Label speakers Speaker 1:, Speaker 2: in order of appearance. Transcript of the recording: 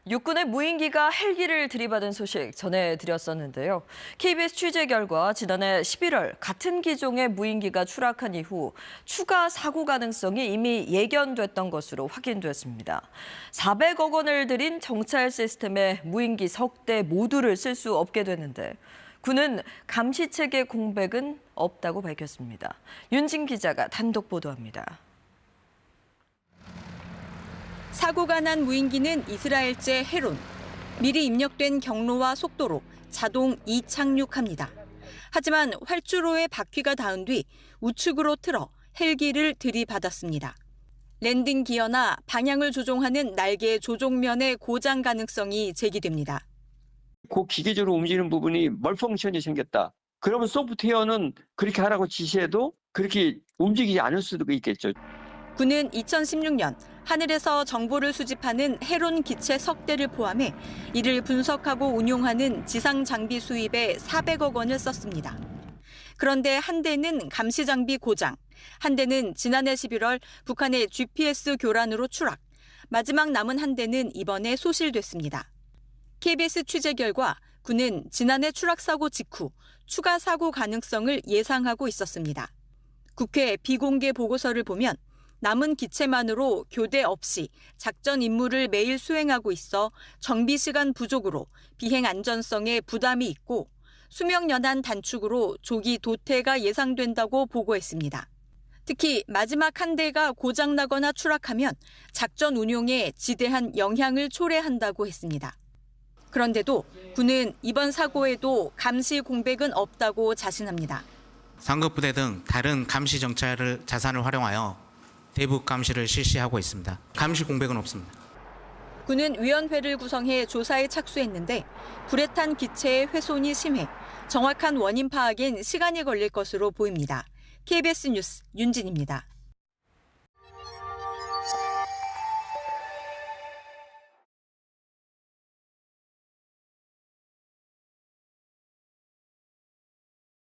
Speaker 1: 육군의 무인기가 헬기를 들이받은 소식 전해드렸었는데요. KBS 취재 결과 지난해 11월 같은 기종의 무인기가 추락한 이후 추가 사고 가능성이 이미 예견됐던 것으로 확인됐습니다. 400억 원을 들인 정찰 시스템에 무인기 석 대 모두를 쓸 수 없게 됐는데 군은 감시체계 공백은 없다고 밝혔습니다. 윤진 기자가 단독 보도합니다.
Speaker 2: 사고가 난 무인기는 이스라엘제 헤론. 미리 입력된 경로와 속도로 자동 이착륙합니다. 하지만 활주로에 바퀴가 닿은 뒤 우측으로 틀어 헬기를 들이받았습니다. 랜딩 기어나 방향을 조종하는 날개 조종면의 고장 가능성이 제기됩니다.
Speaker 3: 그 기계적으로 움직이는 부분이 멀펑션이 생겼다. 그러면 소프트웨어는 그렇게 하라고 지시해도 그렇게 움직이지 않을 수도 있겠죠.
Speaker 2: 군은 2016년 하늘에서 정보를 수집하는 헤론 기체 석 대를 포함해 이를 분석하고 운용하는 지상 장비 수입에 400억 원을 썼습니다. 그런데 한 대는 감시 장비 고장, 한 대는 지난해 11월 북한의 GPS 교란으로 추락, 마지막 남은 한 대는 이번에 소실됐습니다. KBS 취재 결과 군은 지난해 추락 사고 직후 추가 사고 가능성을 예상하고 있었습니다. 국회 비공개 보고서를 보면 남은 기체만으로 교대 없이 작전 임무를 매일 수행하고 있어 정비 시간 부족으로 비행 안전성에 부담이 있고 수명 연한 단축으로 조기 도태가 예상된다고 보고했습니다. 특히 마지막 한 대가 고장나거나 추락하면 작전 운용에 지대한 영향을 초래한다고 했습니다. 그런데도 군은 이번 사고에도 감시 공백은 없다고 자신합니다.
Speaker 4: 상급부대 등 다른 감시 정찰 자산을 활용하여 대북 감시를 실시하고 있습니다. 감시 공백은 없습니다.
Speaker 2: 군은 위원회를 구성해 조사에 착수했는데 불에 탄 기체의 훼손이 심해 정확한 원인 파악엔 시간이 걸릴 것으로 보입니다. KBS 뉴스 윤진입니다.